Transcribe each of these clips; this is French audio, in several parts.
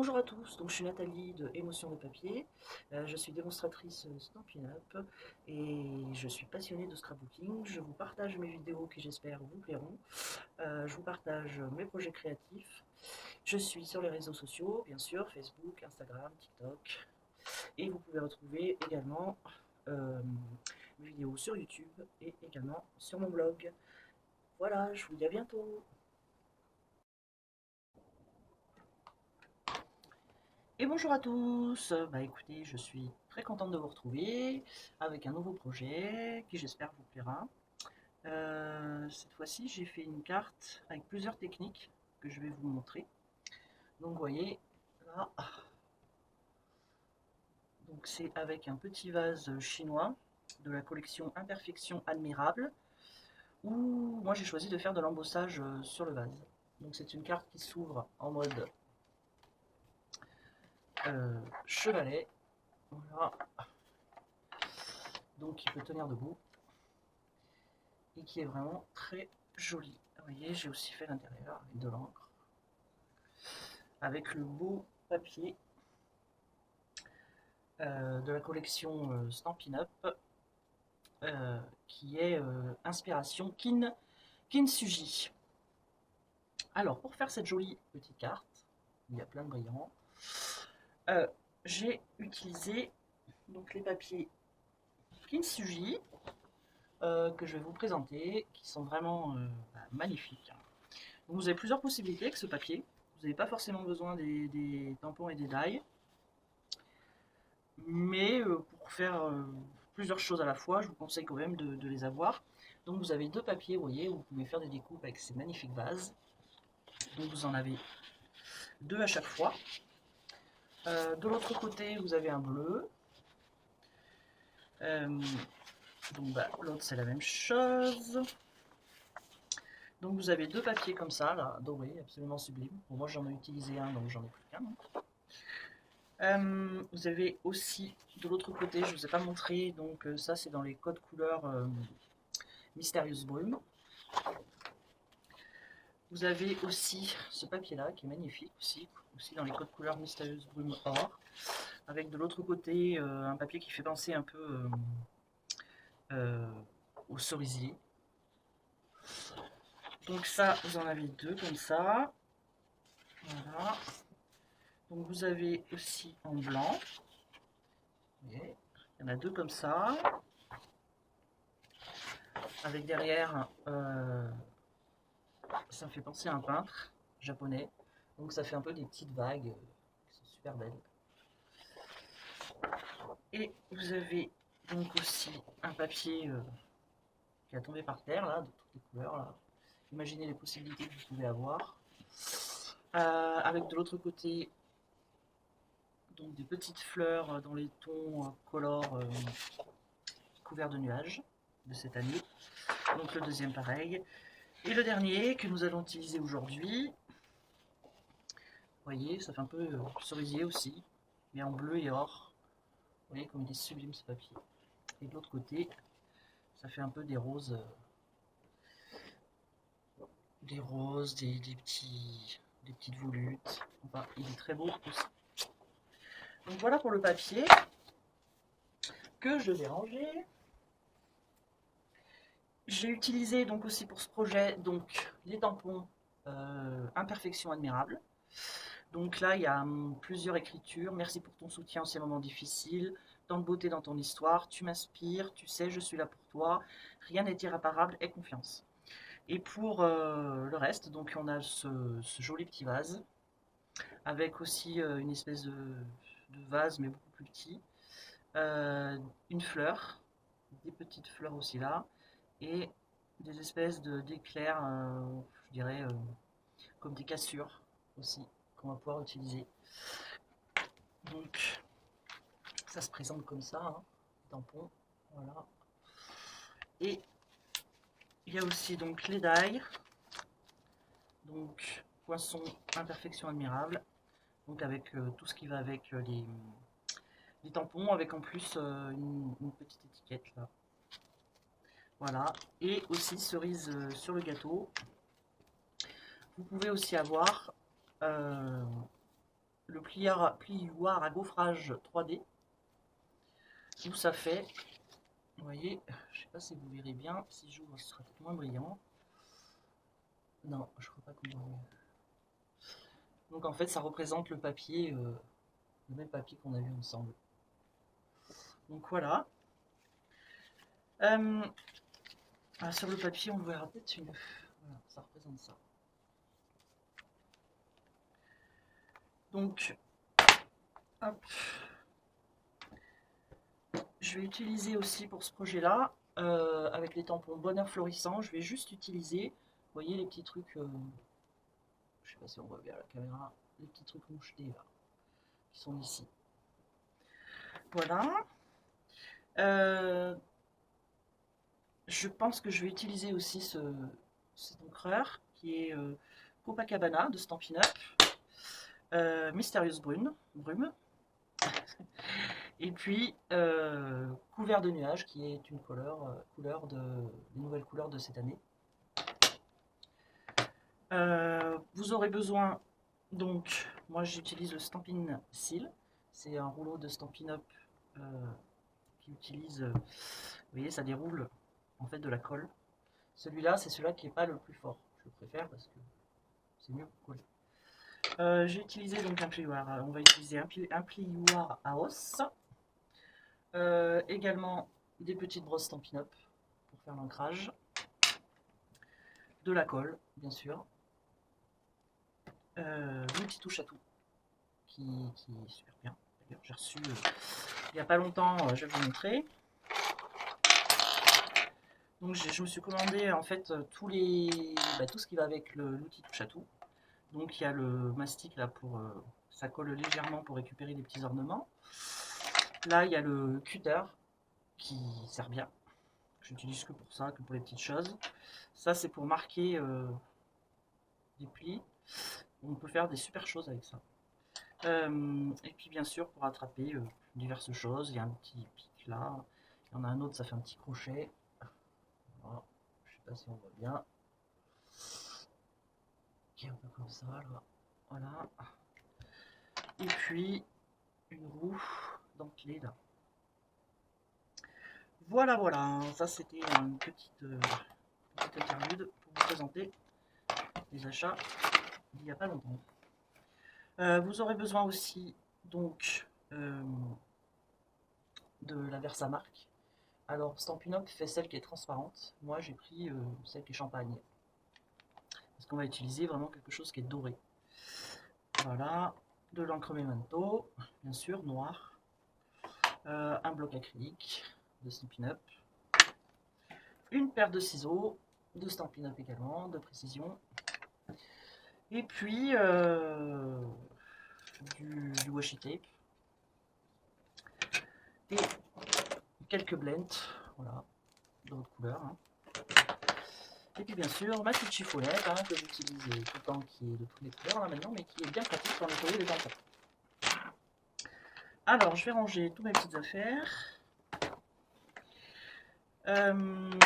Bonjour à tous, donc je suis Nathalie de Émotion de Papier, je suis démonstratrice Stampin' Up et je suis passionnée de scrapbooking. Je vous partage mes vidéos qui j'espère vous plairont, je vous partage mes projets créatifs. Je suis sur les réseaux sociaux, bien sûr, Facebook, Instagram, TikTok, et vous pouvez retrouver également mes vidéos sur YouTube et également sur mon blog. Voilà, je vous dis à bientôt. Et bonjour à tous, bah écoutez, je suis très contente de vous retrouver avec un nouveau projet qui j'espère vous plaira. Cette fois-ci, j'ai fait une carte avec plusieurs techniques que je vais vous montrer. Donc vous voyez, là, donc c'est avec un petit vase chinois de la collection Imperfection Admirable, où moi j'ai choisi de faire de l'embossage sur le vase. Donc c'est une carte qui s'ouvre en mode chevalet, voilà. Donc qui peut tenir debout et qui est vraiment très joli. Vous voyez, j'ai aussi fait l'intérieur avec de l'encre, avec le beau papier de la collection Stampin' Up, qui est inspiration Kintsugi. Alors, pour faire cette jolie petite carte, il y a plein de brillants, j'ai utilisé donc les papiers Kintsugi, que je vais vous présenter, qui sont vraiment magnifiques. Donc vous avez plusieurs possibilités avec ce papier. Vous n'avez pas forcément besoin des tampons et des die, mais pour faire plusieurs choses à la fois, je vous conseille quand même de les avoir. Donc vous avez deux papiers, vous voyez, où vous pouvez faire des découpes avec ces magnifiques vases. Donc vous en avez deux à chaque fois. De l'autre côté, vous avez un bleu. Donc l'autre, c'est la même chose. Donc vous avez deux papiers comme ça, là, dorés, absolument sublimes. Bon, moi j'en ai utilisé un, donc j'en ai plus qu'un. Vous avez aussi de l'autre côté, je ne vous ai pas montré, donc ça c'est dans les codes couleurs Mystérieuse Brume. Vous avez aussi ce papier là qui est magnifique aussi dans les codes couleurs Mystérieuse Brume Or, avec de l'autre côté un papier qui fait penser un peu au cerisier. Donc ça, vous en avez deux comme ça. Voilà. Donc vous avez aussi en blanc. Il y en a deux comme ça. Avec derrière, ça me fait penser à un peintre japonais. Donc ça fait un peu des petites vagues qui sont super belles. Et vous avez donc aussi un papier qui a tombé par terre, là, de toutes les couleurs. Là. Imaginez les possibilités que vous pouvez avoir. Avec de l'autre côté, donc des petites fleurs dans les tons color couverts de nuages de cette année. Donc le deuxième pareil. Et le dernier que nous allons utiliser aujourd'hui, vous voyez, ça fait un peu cerisier aussi, mais en bleu et or. Vous voyez comme il est sublime ce papier. Et de l'autre côté, ça fait un peu des roses, des petites volutes. Enfin, il est très beau aussi. Donc voilà pour le papier que je vais ranger. J'ai utilisé donc aussi pour ce projet donc les tampons Imperfection Admirable. Donc là, il y a plusieurs écritures. Merci pour ton soutien en ces moments difficiles. Tant de beauté dans ton histoire. Tu m'inspires. Tu sais, je suis là pour toi. Rien n'est irréparable. Aie confiance. Et pour le reste, donc on a ce joli petit vase avec aussi une espèce de vase mais beaucoup plus petit. Une fleur, des petites fleurs aussi là, et des espèces d'éclairs, je dirais, comme des cassures aussi, qu'on va pouvoir utiliser. Donc, ça se présente comme ça, hein, tampon, voilà. Et il y a aussi donc les die, donc poisson Imperfection Admirable, donc avec tout ce qui va avec les tampons, avec en plus une petite étiquette là. Voilà, et aussi cerise sur le gâteau. Vous pouvez aussi avoir le le plioir à gaufrage 3D, où ça fait, vous voyez, je sais pas si vous verrez bien, si j'ouvre ce sera peut-être moins brillant. Non, je crois pas qu'on voit. Donc en fait ça représente le papier, le même papier qu'on a vu ensemble. Donc voilà. Sur le papier on le verra peut-être une. Voilà, ça représente ça. Donc, hop. Je vais utiliser aussi pour ce projet-là, avec les tampons Bonheur Florissant, je vais juste utiliser, vous voyez les petits trucs, je sais pas si on voit bien la caméra, les petits trucs mouchetés là, qui sont ici. Voilà. Je pense que je vais utiliser aussi cet encreur qui est Copacabana de Stampin' Up, Mystérieuse Brume. Et puis Couvert de nuages qui est une couleur des nouvelles couleurs de cette année. Vous aurez besoin, donc moi j'utilise le Stampin' Seal, c'est un rouleau de Stampin' Up qui utilise, vous voyez ça déroule en fait de la colle. Celui-là c'est celui-là qui n'est pas le plus fort, je le préfère parce que c'est mieux pour coller. J'ai utilisé donc un plioir, on va utiliser un plioir à os, également des petites brosses Stampin' Up pour faire l'ancrage, de la colle bien sûr, l'outil touche à tout qui est super bien. D'ailleurs j'ai reçu il n'y a pas longtemps, je vais vous montrer. Donc je me suis commandé en fait tout ce qui va avec l'outil touche à tout. Donc il y a le mastic là pour ça colle légèrement pour récupérer les petits ornements. Là il y a le cutter qui sert bien. J'utilise que pour ça, que pour les petites choses. Ça c'est pour marquer des plis. On peut faire des super choses avec ça. Et puis bien sûr pour attraper diverses choses. Il y a un petit pic là. Il y en a un autre, ça fait un petit crochet. Voilà. Je sais pas si on voit bien. Qui est un peu comme ça là. Voilà. Et puis une roue dentelée là. Voilà, voilà. Ça c'était une petite interlude pour vous présenter les achats il n'y a pas longtemps. Vous aurez besoin aussi donc de la Versamark. Alors Stampin' Up fait celle qui est transparente. Moi j'ai pris celle qui est champagne. Parce qu'on va utiliser vraiment quelque chose qui est doré. Voilà, de l'encre Memento, bien sûr, noir. Un bloc acrylique de Stampin' Up. Une paire de ciseaux de Stampin' Up également, de précision. Et puis du washi tape. Et quelques blends, voilà, de votre couleur. Hein. Et puis bien sûr, ma petite chiffonnette hein, que j'utilise tout le temps, qui est de toutes les couleurs là maintenant, mais qui est bien pratique pour nettoyer les tampons. Alors, je vais ranger toutes mes petites affaires. Je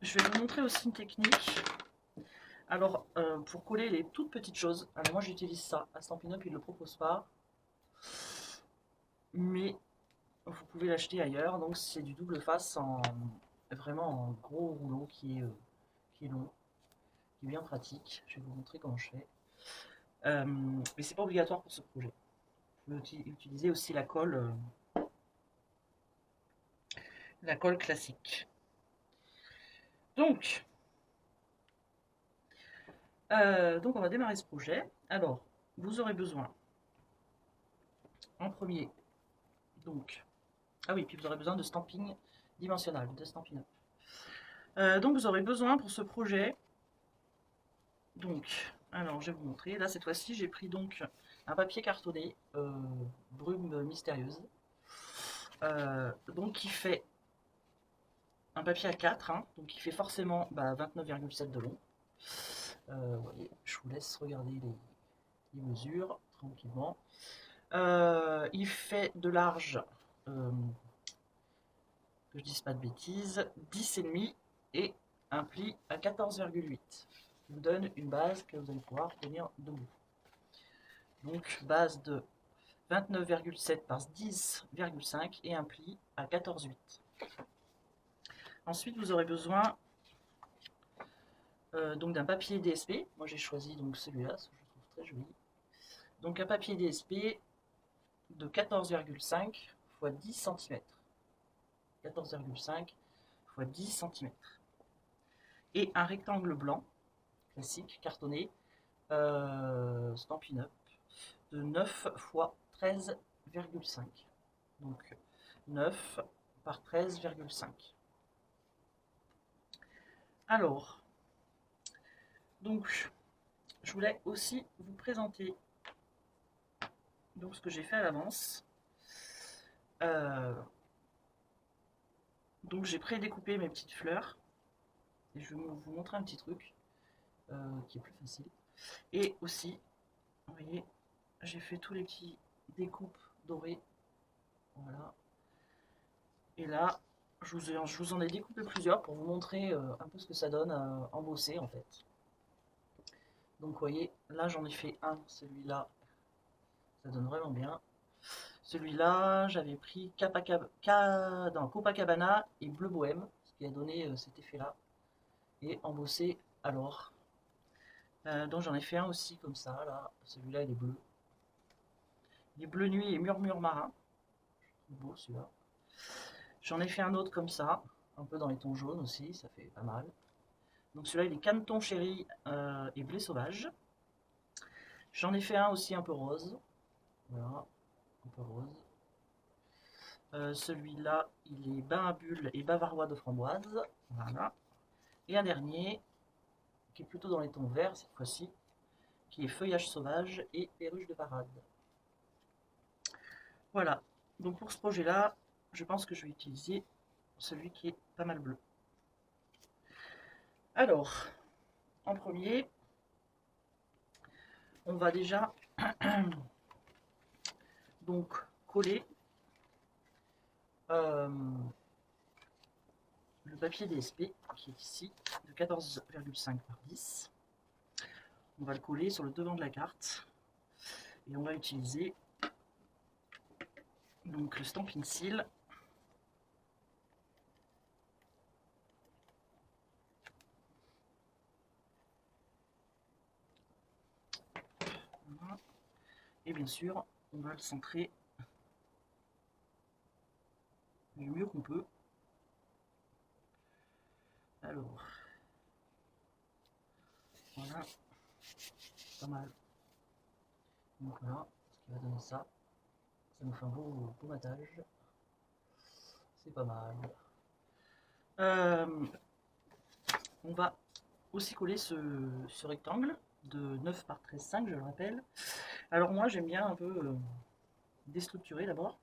vais vous montrer aussi une technique. Alors, pour coller les toutes petites choses, alors moi j'utilise ça. À Stampin' Up, ils ne le proposent pas. Mais vous pouvez l'acheter ailleurs. Donc, c'est du double face vraiment en gros rouleau qui est long, qui est bien pratique. Je vais vous montrer comment je fais. Mais c'est pas obligatoire pour ce projet. Vous pouvez utiliser aussi la colle classique. Donc on va démarrer ce projet. Alors, vous aurez besoin en premier, donc, ah oui, puis vous aurez besoin de stamping dimensionnel, de Stampin' Up. Donc vous aurez besoin pour ce projet, donc, alors je vais vous montrer, là cette fois-ci j'ai pris donc un papier cartonné, brume mystérieuse, donc qui fait un papier A4, hein, donc qui fait forcément 29,7 de long. Vous voyez, je vous laisse regarder les mesures tranquillement. Il fait de large, que je dise pas de bêtises, 10,5 et un pli à 14,8. Qui vous donne une base que vous allez pouvoir tenir debout. Donc base de 29,7 par 10,5 et un pli à 14,8. Ensuite, vous aurez besoin donc d'un papier DSP. Moi, j'ai choisi donc celui-là, parce que je trouve très joli. Donc un papier DSP de 14,5 x 10 cm. 14,5 x 10 cm. Et un rectangle blanc, classique, cartonné, Stampin' Up, de 9 x 13,5. Donc 9 par 13,5. Alors, donc, je voulais aussi vous présenter donc ce que j'ai fait à l'avance. Donc j'ai pré-découpé mes petites fleurs. Et je vais vous montrer un petit truc qui est plus facile. Et aussi, vous voyez, j'ai fait tous les petits découpes dorées. Voilà. Et là, je vous en ai découpé plusieurs pour vous montrer un peu ce que ça donne embossé en fait. Donc vous voyez, là j'en ai fait un, celui-là, ça donne vraiment bien. Celui-là, j'avais pris Copacabana et Bleu Bohème, ce qui a donné cet effet-là. Et embossé alors. Donc j'en ai fait un aussi comme ça, là. Celui-là, il est bleu. Il est bleu nuit et murmure marin. Beau celui-là. J'en ai fait un autre comme ça, un peu dans les tons jaunes aussi, ça fait pas mal. Donc celui-là, il est caneton chéri et blé sauvage. J'en ai fait un aussi un peu rose. Voilà, un peu rose. Celui-là, il est bain à bulles et bavarois de framboise. Voilà. Et un dernier, qui est plutôt dans les tons verts cette fois-ci, qui est feuillage sauvage et perruche de parade. Voilà. Donc pour ce projet-là, je pense que je vais utiliser celui qui est pas mal bleu. Alors, en premier, on va déjà donc coller le papier DSP qui est ici de 14,5 par 10. On va le coller sur le devant de la carte et on va utiliser donc le Stampin' Seal. Voilà. Et bien sûr, on va le centrer du mieux qu'on peut. Alors, voilà, pas mal. Donc voilà, ce qui va donner ça. Ça nous fait un beau matage. C'est pas mal. On va aussi coller ce rectangle de 9 par 13,5, je le rappelle. Alors moi, j'aime bien un peu déstructurer d'abord.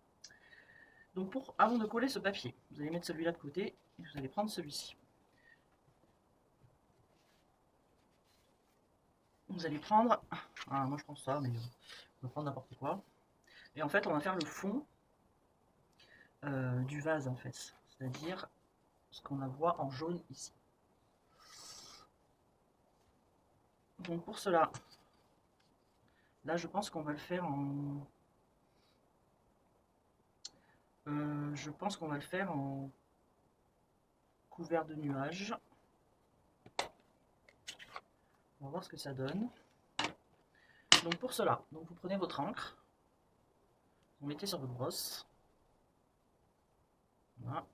Donc avant de coller ce papier, vous allez mettre celui-là de côté et vous allez prendre celui-ci. Vous allez prendre, moi je prends ça, mais on peut prendre n'importe quoi. Et en fait, on va faire le fond du vase en fait, c'est-à-dire ce qu'on voit en jaune ici. Donc pour cela, là je pense qu'on va le faire en... je pense qu'on va le faire en couvert de nuages. On va voir ce que ça donne. Donc pour cela, donc vous prenez votre encre, vous mettez sur votre brosse. Voilà.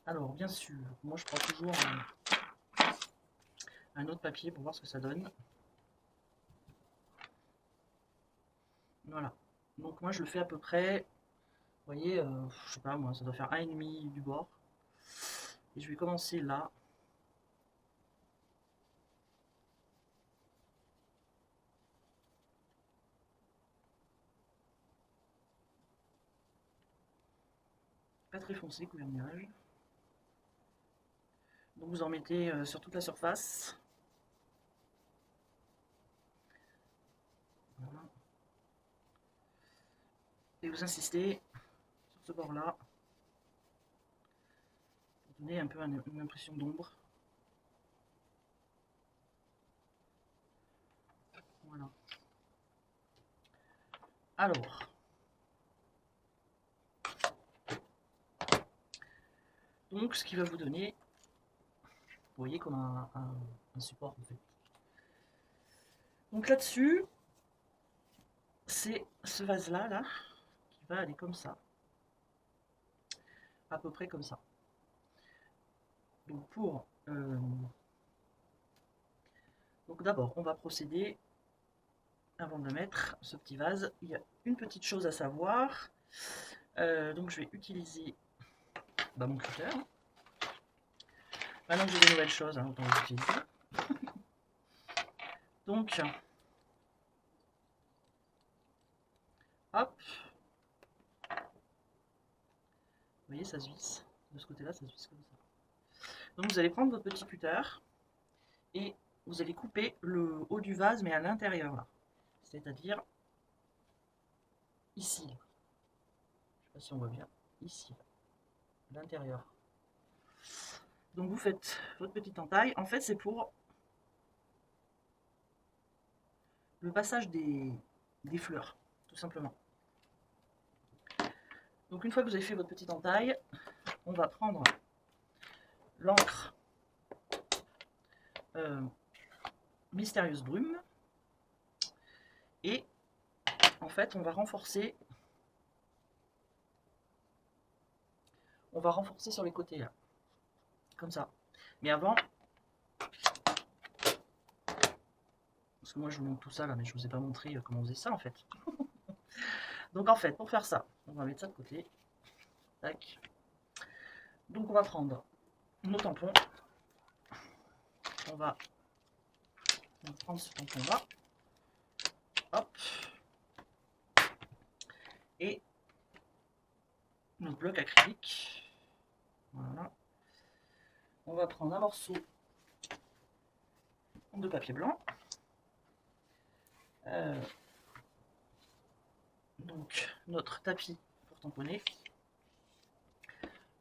Alors bien sûr, moi je prends toujours un autre papier pour voir ce que ça donne. Voilà. Donc moi je le fais à peu près, vous voyez, je sais pas moi, ça doit faire 1,5 du bord. Et je vais commencer là. Pas très foncé, couvert de nuages. Donc vous en mettez sur toute la surface. Voilà. Et vous insistez sur ce bord-là pour donner un peu une impression d'ombre. Voilà. Alors, donc ce qui va vous donner, vous voyez, comme un support en fait. Donc là-dessus, c'est ce vase-là, là, qui va aller comme ça. À peu près comme ça. Donc donc d'abord, on va procéder, avant de le mettre, ce petit vase, il y a une petite chose à savoir. Donc je vais utiliser mon cutter. Maintenant que j'ai des nouvelles choses, autant les utiliser. Donc, hop. Vous voyez, ça se visse. De ce côté-là, ça se visse comme ça. Donc vous allez prendre votre petit cutter et vous allez couper le haut du vase, mais à l'intérieur, là. C'est-à-dire ici. Je ne sais pas si on voit bien. Ici, l'intérieur. Donc vous faites votre petite entaille. En fait, c'est pour le passage des fleurs, tout simplement. Donc une fois que vous avez fait votre petite entaille, on va prendre l'encre Mystérieuse Brume et en fait on va renforcer sur les côtés là, comme ça. Mais avant, parce que moi je vous montre tout ça là, mais je vous ai pas montré comment on faisait ça en fait. Donc en fait, pour faire ça, on va mettre ça de côté. Tac. Donc on va prendre nos tampons. On va prendre ce tampon là. Hop. Et notre bloc acrylique. Voilà. On va prendre un morceau de papier blanc. Donc notre tapis pour tamponner.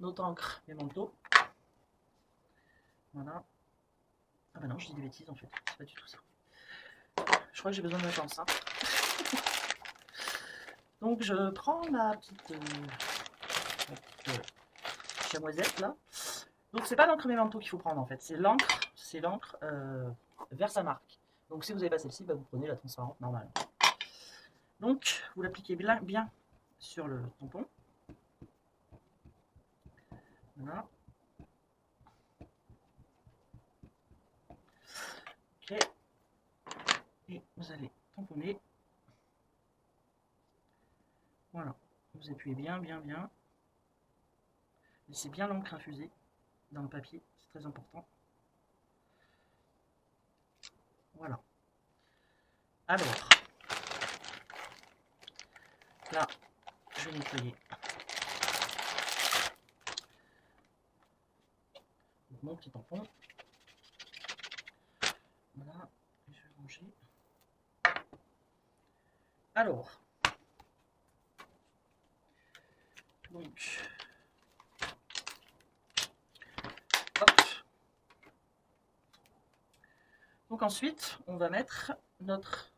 Notre encre Memento. Voilà. Ah bah non, je dis des bêtises en fait, c'est pas du tout ça. Je crois que j'ai besoin de vacances. Hein. Donc je prends ma petite chamoisette là. Donc c'est pas l'encre Memento qu'il faut prendre en fait, c'est l'encre Versamark. Donc si vous n'avez pas celle-ci, bah, vous prenez la transparente normale. Donc vous l'appliquez bien sur le tampon. Voilà. Ok. Et vous allez tamponner. Voilà. Vous appuyez bien. Laissez bien l'encre infusée dans le papier, c'est très important. Voilà. Alors, là, je vais nettoyer mon petit tampon. Voilà, et je vais ranger. Alors, donc, hop. Donc ensuite, on va mettre notre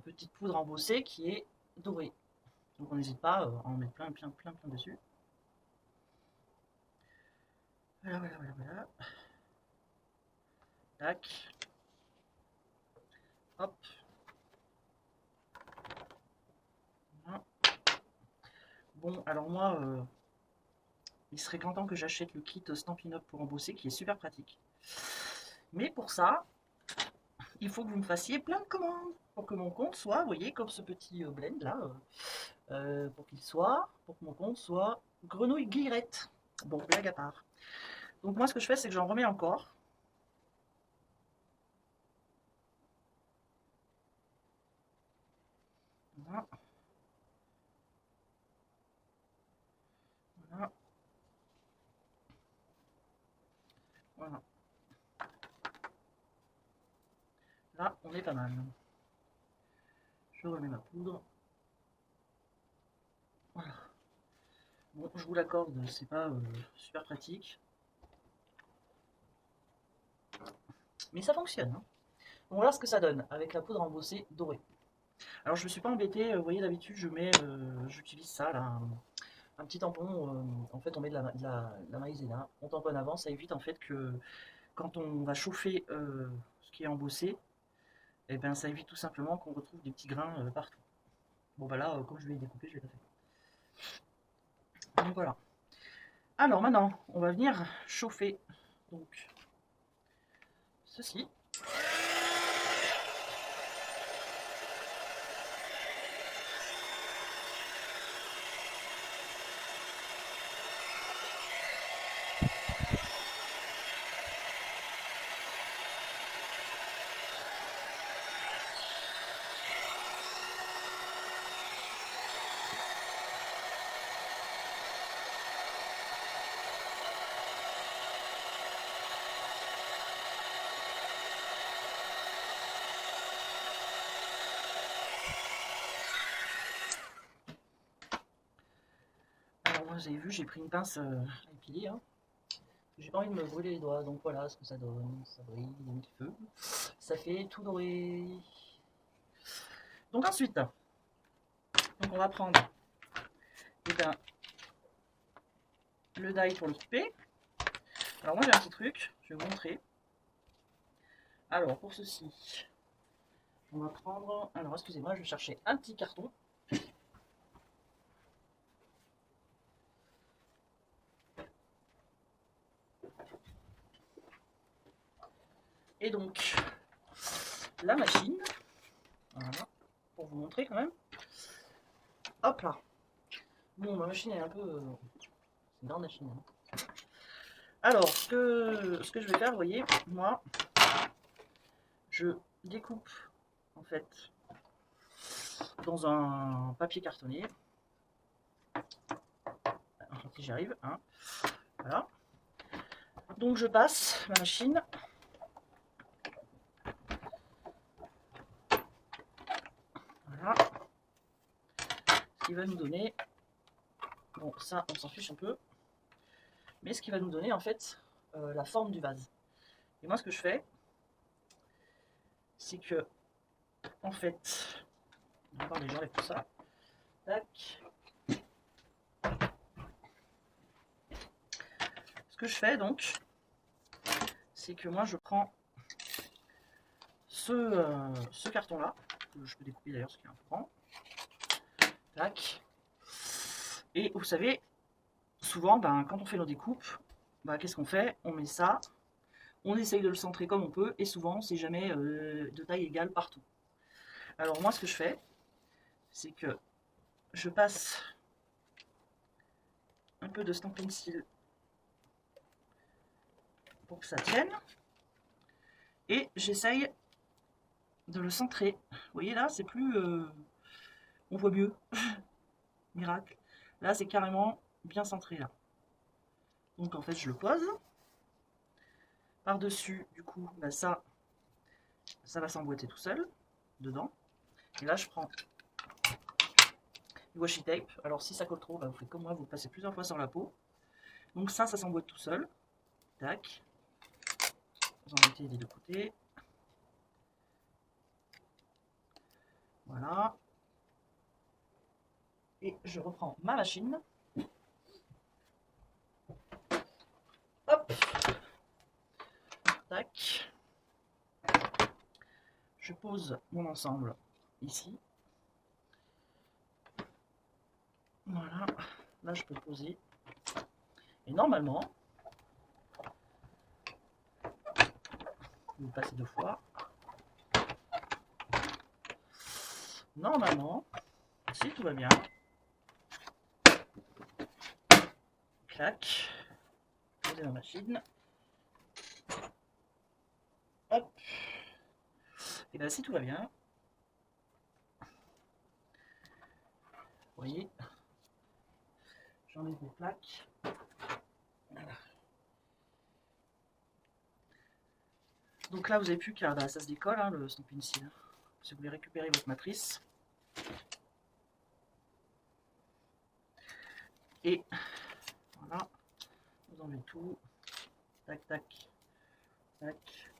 petite poudre embossée qui est dorée. Donc on n'hésite pas à en mettre plein dessus. Voilà. Tac. Hop. Voilà. Bon, alors moi, il serait grand temps que j'achète le kit Stampin' Up pour embosser, qui est super pratique. Mais pour ça, il faut que vous me fassiez plein de commandes pour que mon compte soit, vous voyez, comme ce petit blend là, pour que mon compte soit grenouille guillerette. Bon, blague à part. Donc moi, ce que je fais, c'est que j'en remets encore. Voilà. Voilà. Voilà. Là, on est pas mal. Je remets ma poudre. Voilà. Bon, je vous l'accorde, c'est pas super pratique. Mais ça fonctionne. Hein. Donc voilà ce que ça donne avec la poudre embossée dorée. Alors je me suis pas embêtée, vous voyez d'habitude j'utilise ça là, un petit tampon, en fait on met de la maïzena, on tamponne avant, ça évite en fait que quand on va chauffer ce qui est embossé, et bien ça évite tout simplement qu'on retrouve des petits grains partout. Bon bah là, comme je vais les découper, je l'ai pas fait. Donc voilà. Alors maintenant, on va venir chauffer donc ceci. Alors moi, vous avez vu, j'ai pris une pince à épiler, hein. J'ai pas envie de me brûler les doigts, donc voilà ce que ça donne. Ça brille, il y a mis le feu. Ça fait tout doré. Donc ensuite, donc on va prendre eh ben, le die pour le couper. Alors moi j'ai un petit truc, je vais vous montrer. Alors pour ceci, on va prendre, alors excusez-moi, je vais chercher un petit carton. Et donc, la machine, voilà, pour vous montrer quand même. Hop là. Bon, ma machine est un peu... c'est une grande machine. Hein. Alors, ce que je vais faire, vous voyez, moi, je découpe, en fait, dans un papier cartonné. Si j'y arrive, hein. Voilà. Donc, je passe ma machine. Voilà. Ce qui va nous donner... Bon, ça, on s'en fiche un peu. Mais ce qui va nous donner, en fait, la forme du vase. Et moi, ce que je fais, c'est que, en fait... Attendez, j'enlève tout ça. Tac. Ce que je fais, donc, c'est que moi, je prends ce carton-là, que je peux découper d'ailleurs, ce qui est un peu grand. Tac. Et vous savez, souvent, ben, quand on fait nos découpes, ben, qu'est-ce qu'on fait? On met ça, on essaye de le centrer comme on peut, et souvent, c'est jamais de taille égale partout. Alors moi, ce que je fais, c'est que je passe un peu de stamp pencil pour que ça tienne, et j'essaye de le centrer. Vous voyez là, c'est plus... on voit mieux. Miracle. Là, c'est carrément bien centré là. Donc en fait, je le pose. Par-dessus, du coup, bah, ça va s'emboîter tout seul dedans. Et là, je prends du washi tape. Alors si ça colle trop, bah, vous faites comme moi, vous le passez plusieurs fois sur la peau. Donc ça s'emboîte tout seul. Tac. Vous en mettez des deux côtés. Voilà. Et je reprends ma machine. Hop. Tac. Je pose mon ensemble ici. Voilà. Là, je peux poser. Et normalement, vous le passez deux fois. Normalement, si tout va bien, clac, posez la machine. Hop. Et bien si tout va bien, vous voyez, j'enlève mes plaques. Voilà. Donc là, vous n'avez plus qu'à, bah, ça se décolle, hein, le stamp pencil. Si vous voulez récupérer votre matrice. Et voilà, vous enlevez tout. Tac, tac, tac.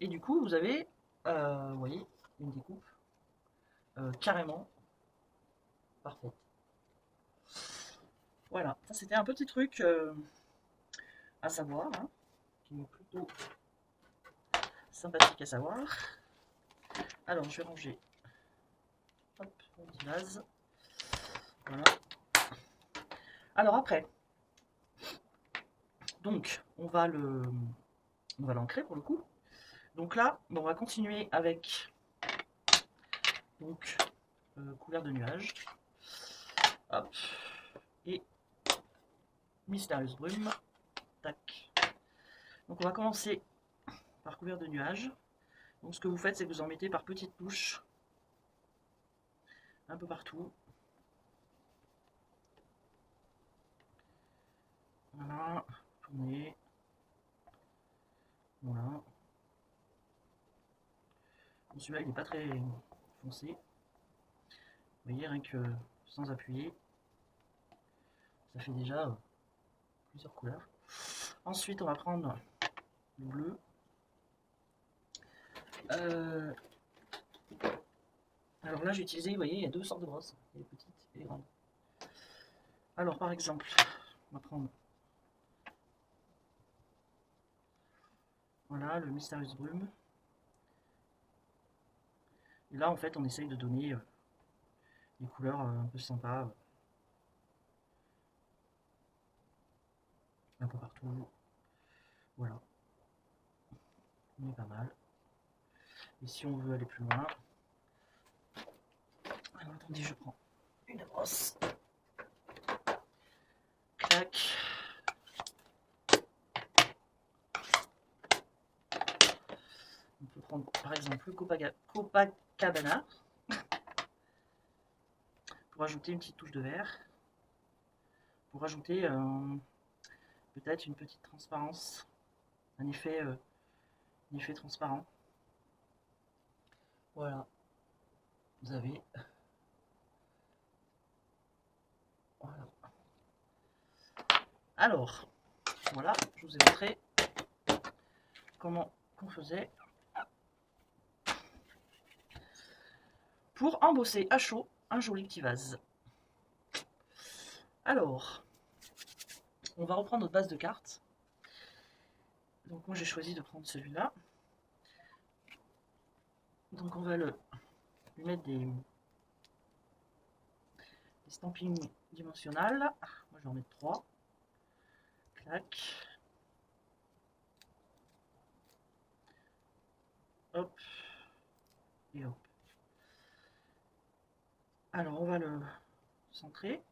Et du coup, vous avez, vous voyez, une découpe carrément parfaite. Voilà, ça c'était un petit truc à savoir, hein, qui est plutôt sympathique à savoir. Alors, je vais ranger hop, mon petit vase. Voilà. Alors après, donc on va l'ancrer pour le coup. Donc là, on va continuer avec donc couleur de nuage. Hop. Et mystérieuse brume. Tac. Donc on va commencer par couleur de nuage. Donc ce que vous faites, c'est que vous en mettez par petites touches. Un peu partout. Voilà. Tournez. Voilà. Bon, celui-là, il n'est pas très foncé. Vous voyez, rien que sans appuyer, ça fait déjà plusieurs couleurs. Ensuite, on va prendre le bleu. Alors là, j'ai utilisé, vous voyez, il y a deux sortes de brosses, les petites et les grandes. Alors, par exemple, on va prendre voilà, le mystérieuse brume. Et là, en fait, on essaye de donner des couleurs un peu sympas. Un peu partout. Voilà. On est pas mal. Et si on veut aller plus loin... Alors, attendez, je prends une brosse. Clac. On peut prendre, par exemple, le Copacabana. Pour ajouter une petite touche de vert. Pour ajouter peut-être une petite transparence. Un effet transparent. Voilà. Vous avez... Voilà. Alors, voilà, je vous ai montré comment on faisait pour embosser à chaud un joli petit vase. Alors, on va reprendre notre base de cartes. Donc moi j'ai choisi de prendre celui-là. Donc on va lui mettre des stampings dimensionnels. Moi je vais en mettre 3. Clac. Hop. Et hop. Alors on va le centrer.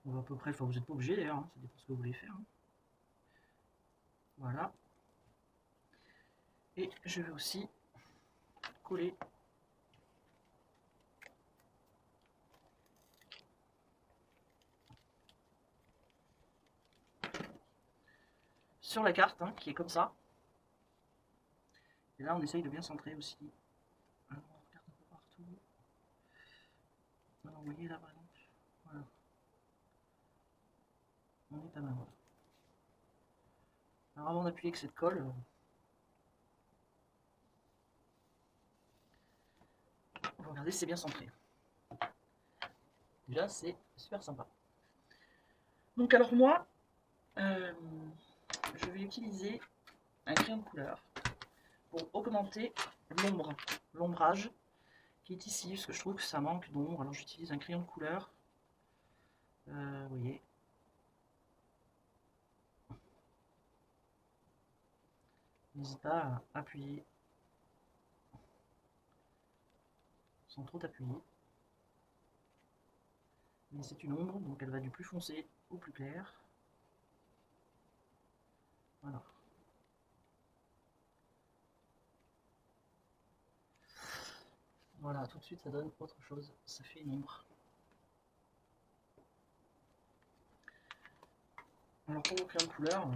On va à peu près, enfin vous n'êtes pas obligé d'ailleurs, hein, ça dépend ce que vous voulez faire. Hein. Voilà. Et je vais aussi coller sur la carte, hein, qui est comme ça. Et là on essaye de bien centrer aussi. Alors on regarde un peu partout. Alors vous voyez là par exemple. Voilà. On est pas mal. Alors avant d'appuyer avec cette colle, on va regarder si c'est bien centré. Déjà c'est super sympa. Donc alors moi, je vais utiliser un crayon de couleur pour augmenter l'ombrage qui est ici, parce que je trouve que ça manque d'ombre. Alors j'utilise un crayon de couleur. Vous voyez. N'hésite pas à appuyer sans trop appuyer. Mais c'est une ombre, donc elle va du plus foncé au plus clair. Voilà. Voilà, tout de suite ça donne autre chose, ça fait une ombre. Alors pour vos crayons de couleur,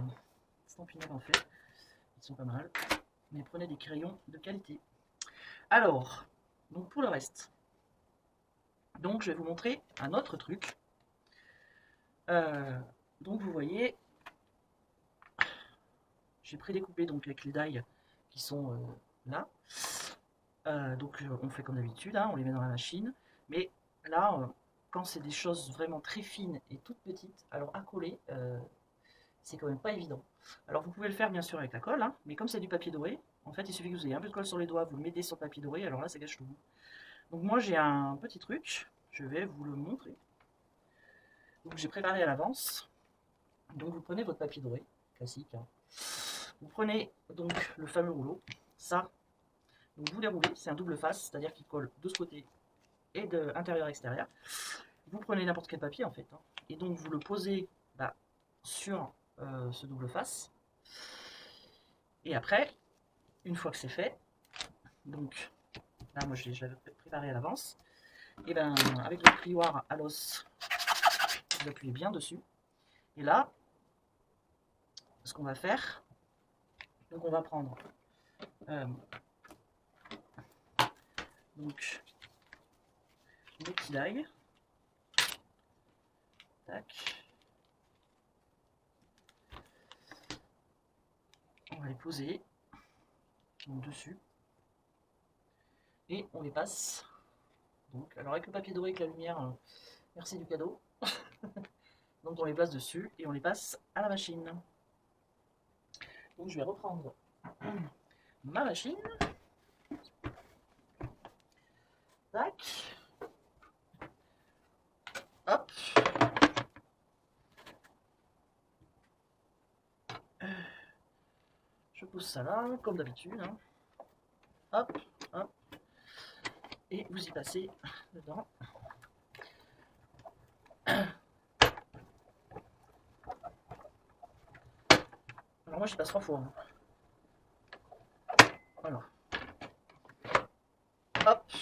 Stampinel en fait, ils sont pas mal, mais prenez des crayons de qualité. Alors, donc pour le reste, donc je vais vous montrer un autre truc. Donc vous voyez, j'ai prédécoupé donc avec les die qui sont là. Donc on fait comme d'habitude, hein, on les met dans la machine. Mais là, quand c'est des choses vraiment très fines et toutes petites, alors à coller, c'est quand même pas évident. Alors vous pouvez le faire bien sûr avec la colle, hein, mais comme c'est du papier doré, en fait il suffit que vous ayez un peu de colle sur les doigts, vous le mettez sur le papier doré, alors là ça gâche tout. Donc moi j'ai un petit truc, je vais vous le montrer. Donc j'ai préparé à l'avance. Donc vous prenez votre papier doré, classique. Hein. Vous prenez donc le fameux rouleau, ça, donc vous déroulez, c'est un double face, c'est-à-dire qu'il colle de ce côté et de intérieur-extérieur. Vous prenez n'importe quel papier en fait, hein, et donc vous le posez sur ce double face. Et après, une fois que c'est fait, donc là moi je l'avais préparé à l'avance, et bien avec le plioir à l'os, vous appuyez bien dessus. Et là, ce qu'on va faire, donc on va prendre donc les petits die, tac, on va les poser donc, dessus et on les passe. Donc, alors avec le papier doré, avec la lumière, merci du cadeau. Donc on les place dessus et on les passe à la machine. Donc je vais reprendre ma machine. Tac. Hop. Je pose ça là, comme d'habitude. Hein. Hop, hop. Et vous y passez dedans. Alors moi j'y passe 3 fois. Hein. Voilà. Hop.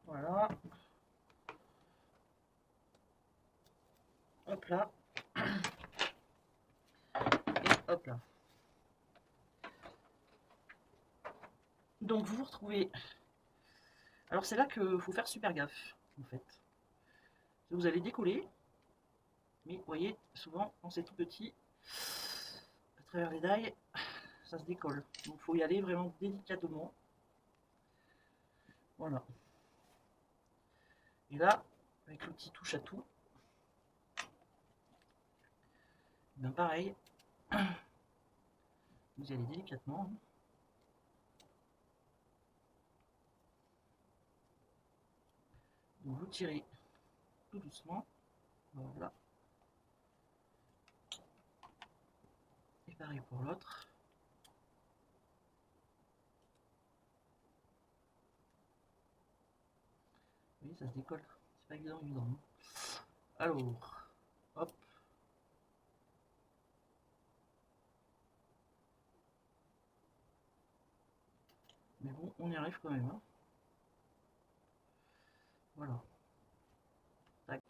Voilà. Hop là. Et hop là. Donc vous vous retrouvez. Alors c'est là qu'il faut faire super gaffe en fait. Vous allez décoller. Mais vous voyez, souvent quand c'est tout petit, à travers les die, ça se décolle. Donc il faut y aller vraiment délicatement. Voilà. Et là, avec l'outil touche à tout, bien pareil, vous y allez délicatement. Donc vous tirez tout doucement. Voilà. Et pareil pour l'autre. Vous voyez, ça se décolle. C'est pas évident, évident. Alors, hop. Mais bon, on y arrive quand même. Hein. Voilà. Tac.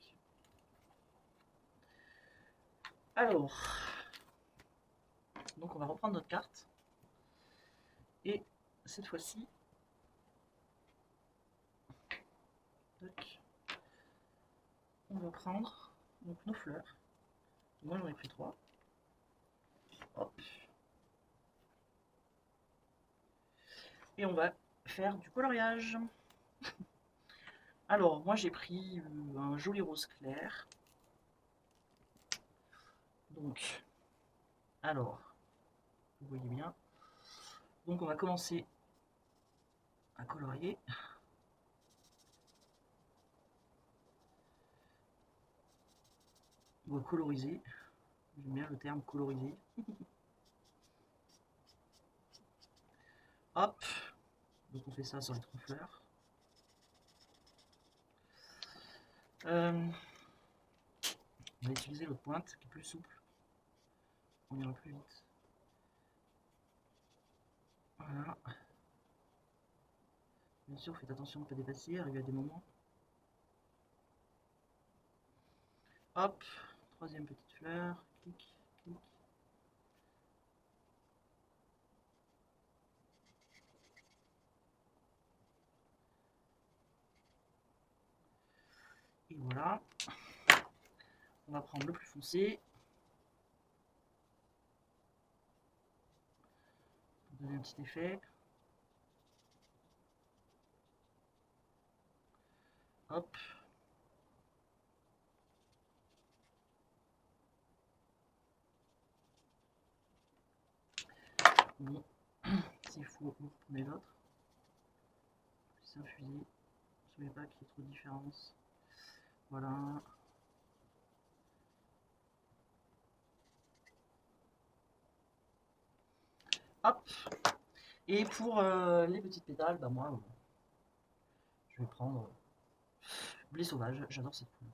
Alors, donc on va reprendre notre carte. Et cette fois-ci, on va prendre donc, nos fleurs. Moi j'en ai pris 3. Hop. Et on va faire du coloriage. Alors, moi j'ai pris un joli rose clair. Donc, alors, vous voyez bien. Donc on va commencer à colorier. On va coloriser. J'aime bien le terme coloriser. Hop. Donc on fait ça sur les 3 fleurs. On va utiliser l'autre pointe qui est plus souple. On ira plus vite. Voilà. Bien sûr, faites attention de ne pas dépasser, arriver à des moments. Hop, 3e petite fleur, clic, clic. Et voilà. On va prendre le plus foncé. donner un petit effet. Hop. Bon, s'il faut, vous reprenez l'autre. C'est infusé. Ne soyez pas qu'il y ait trop de différence. Voilà. Hop. Et pour les petites pétales, bah moi, je vais prendre blé sauvage. J'adore cette poule.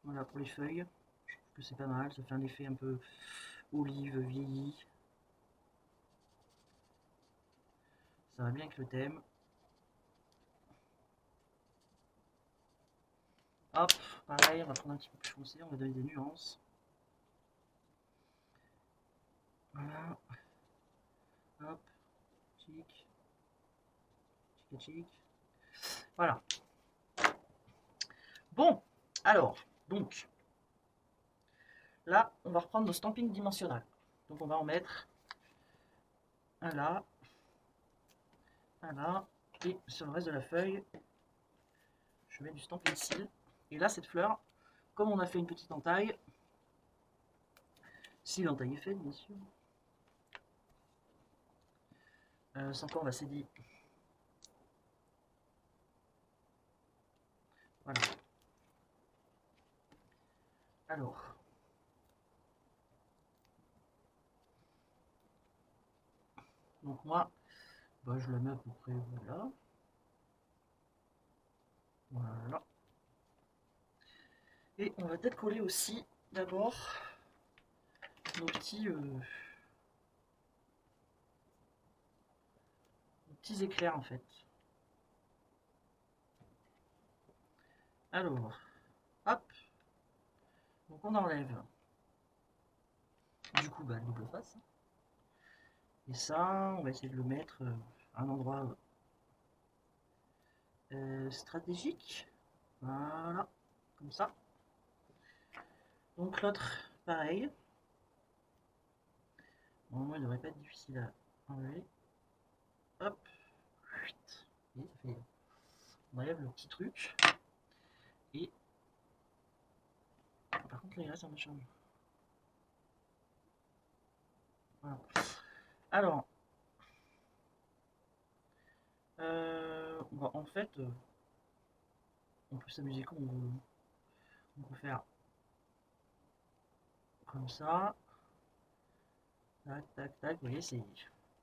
Voilà pour les feuilles. Je trouve que c'est pas mal. Ça fait un effet un peu olive vieillie. Ça va bien avec le thème. Hop, pareil, on va prendre un petit peu plus foncé, on va donner des nuances. Voilà. Hop, chic, chic, chic. Voilà. Bon, alors, donc, là, on va reprendre nos stampings dimensionnels. Donc, on va en mettre un là, et sur le reste de la feuille, je mets du stamping cils. Et là, cette fleur, comme on a fait une petite entaille, si l'entaille est faite, bien sûr, sans quoi on va s'aider. Voilà. Alors, donc moi, bah, je la mets à peu près là. Voilà. Et on va peut-être coller aussi d'abord nos petits éclairs en fait. Alors, hop. Donc on enlève du coup bah, le double face. Et ça, on va essayer de le mettre à un endroit stratégique. Voilà, comme ça. Donc l'autre, pareil. Normalement, il ne devrait pas être difficile à enlever. Hop. Et ça fait... On enlève le petit truc. Et... Par contre, là, il reste un machin. Voilà. Alors... Bon, en fait... on peut s'amuser comme on veut. On peut faire... Comme ça. Tac, tac, tac. Vous voyez, c'est...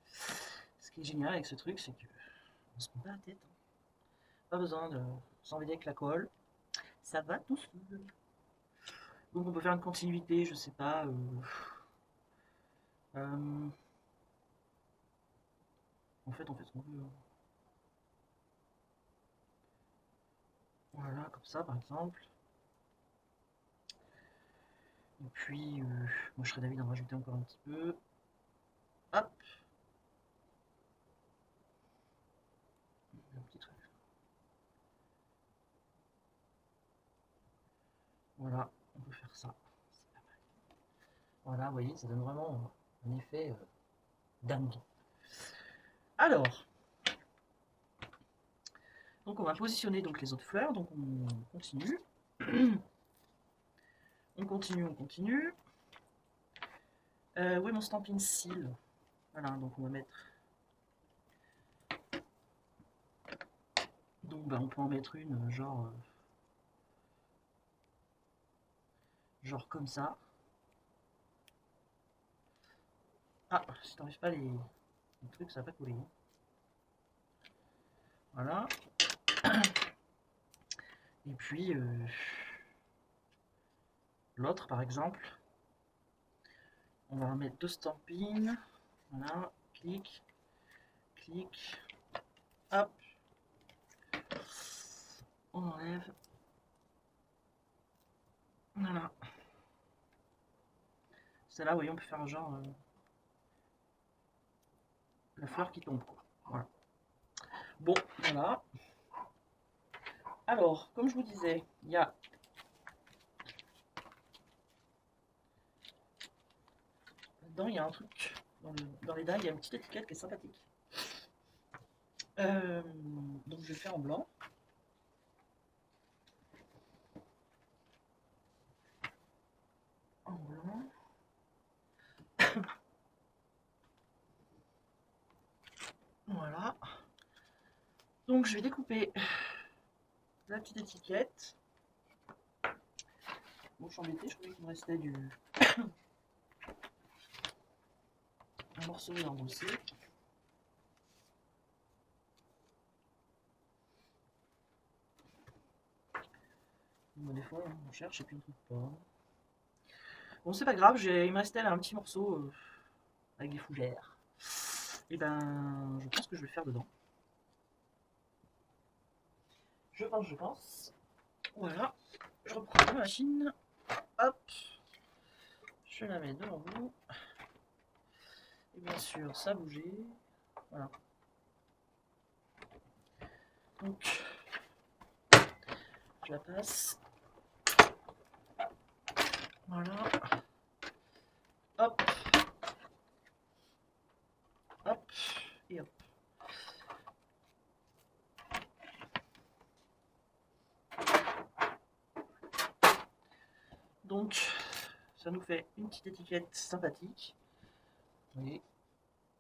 Ce qui est génial avec ce truc, c'est que... On se prend pas la tête. Pas besoin de s'envaider avec la colle. Ça va tout seul. Donc on peut faire une continuité, je sais pas. En fait, on fait ce qu'on veut. Voilà, comme ça par exemple. Et puis, moi je serais d'avis d'en rajouter encore un petit peu. Hop. Un petit truc. Voilà, on peut faire ça. C'est pas mal. Voilà, vous voyez, ça donne vraiment un effet dingue. Alors, donc on va positionner donc les autres fleurs. Donc on continue. On continue, on continue. Où est mon stamping seal? Voilà, donc on va mettre... Donc bah, on peut en mettre une genre comme ça. Ah, si t'enlèves pas les trucs, ça va pas coller. Voilà. Et puis l'autre par exemple, on va remettre deux stampines. Voilà, clic, clic, hop. On enlève. Voilà. Celle-là, vous voyez, on peut faire un genre la fleur qui tombe, quoi. Voilà. Bon, voilà. Alors, comme je vous disais, il y a dedans, il y a un truc. Dans les dalles, il y a une petite étiquette qui est sympathique. Donc je vais faire en blanc. En blanc. Voilà. Donc je vais découper la petite étiquette. Bon, je suis embêtée, je croyais qu'il me restait un morceau embossé. Bon, des fois, on cherche et puis on trouve pas. Bon, c'est pas grave, il me restait là un petit morceau avec des fougères. Et ben, je pense que je vais le faire dedans. Je pense. Voilà, je reprends la machine. Hop, je la mets devant vous. Et bien sûr, ça a bougé. Voilà. Donc, je la passe. Voilà. Hop. Hop. Et hop. Donc, ça nous fait une petite étiquette sympathique. Vous voyez,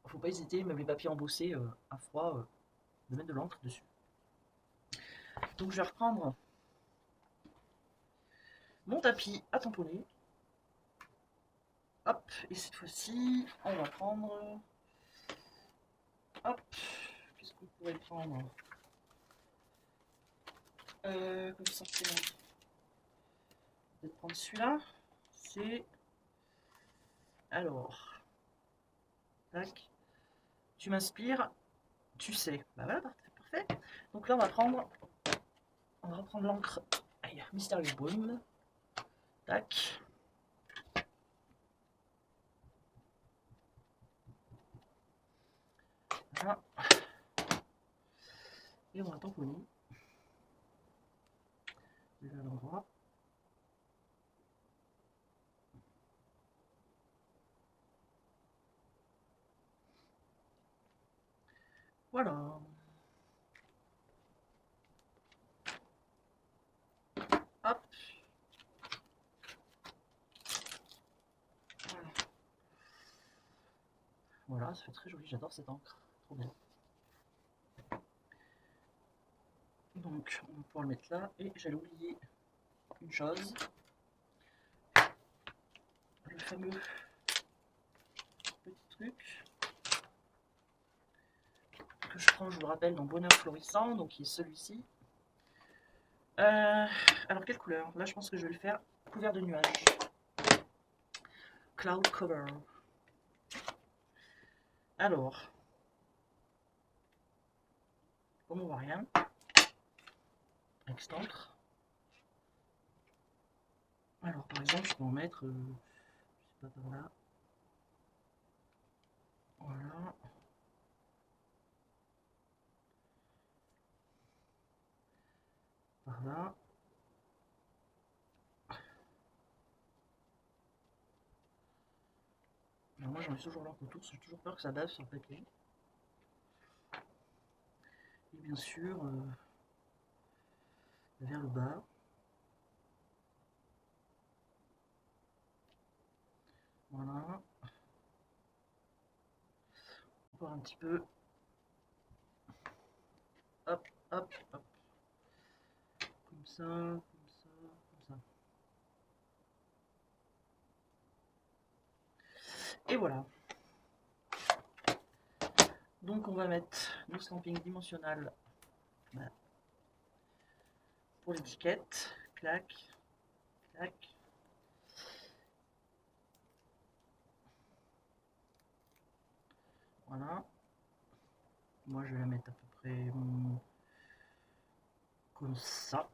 faut pas hésiter, même les papiers embossés à froid, de mettre de l'encre dessus. Donc, je vais reprendre mon tapis à tamponner. Hop, et cette fois-ci, on va prendre... Hop, qu'est-ce qu'on pourrait prendre comme sortiment. Je vais prendre celui-là. C'est... Alors... Tac. Tu m'inspires, tu sais. Bah voilà, parfait. Donc là, on va reprendre l'encre Mysterious Broom. Tac. Voilà. Et on va tamponner. Déjà à l'endroit. Voilà. Hop. Voilà, ça fait très joli, j'adore cette encre. Trop bien. Donc, on va pouvoir le mettre là. Et j'allais oublier une chose. Le fameux petit truc que je prends, je vous le rappelle, dans Bonheur Florissant, donc qui est celui-ci. Alors, quelle couleur? Là, je pense que je vais le faire couvert de nuages. Cloud Cover. Alors, comme on voit rien, avec cette encre. Alors, par exemple, je peux en mettre, je sais pas par là. Voilà. Par là. Alors moi, j'en ai toujours l'encre autour, j'ai toujours peur que ça bave sur le papier. Et bien sûr, vers le bas. Voilà. Encore un petit peu. Hop, hop, hop. Comme ça, comme ça, comme ça. Et voilà. Donc on va mettre nos stampings dimensionnels pour l'étiquette. Clac, clac. Voilà. Moi je vais la mettre à peu près comme ça.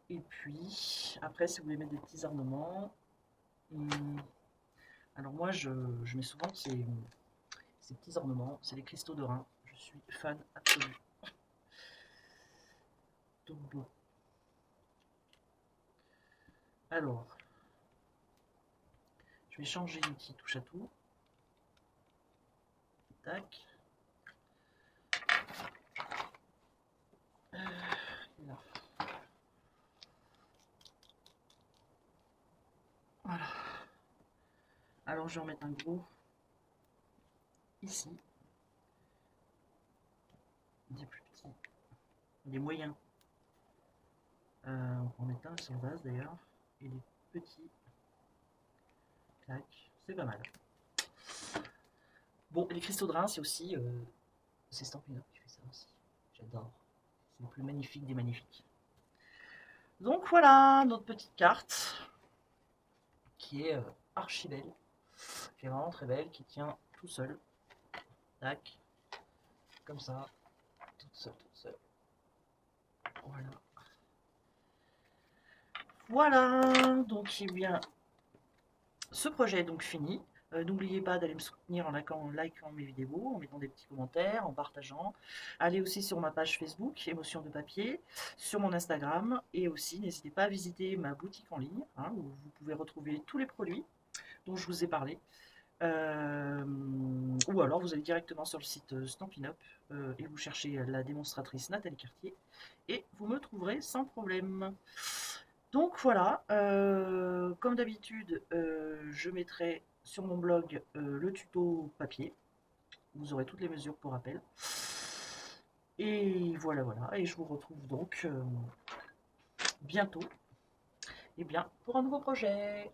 Et puis après, si vous voulez mettre des petits ornements, alors moi je mets souvent ces petits ornements, c'est les cristaux de rein. Je suis fan absolu. Donc bon. Alors, Je vais changer l'outil touche à tout. Tac. Là. Voilà. Alors je vais en mettre un gros ici. Des plus petits. Des moyens. On va en mettre un sur le vase d'ailleurs. Et des petits. Tac. C'est pas mal. Bon, les cristaux de Reims, c'est aussi. C'est Stampin' Up qui fait ça aussi. J'adore. C'est le plus magnifique des magnifiques. Donc voilà notre petite carte qui est archi belle, qui est vraiment très belle, qui tient tout seul. Tac, comme ça, toute seule, toute seule. Voilà. Voilà, donc eh bien, ce projet est donc fini. N'oubliez pas d'aller me soutenir en likant mes vidéos, en mettant des petits commentaires, en partageant. Allez aussi sur ma page Facebook, Émotion de papier, sur mon Instagram, et aussi n'hésitez pas à visiter ma boutique en ligne, hein, où vous pouvez retrouver tous les produits dont je vous ai parlé. Ou alors vous allez directement sur le site Stampin' Up et vous cherchez la démonstratrice Nathalie Cartier et vous me trouverez sans problème. Donc voilà, comme d'habitude, je mettrai sur mon blog le tuto papier. Vous aurez toutes les mesures pour rappel. Et voilà, voilà. Et je vous retrouve donc bientôt, eh bien, pour un nouveau projet.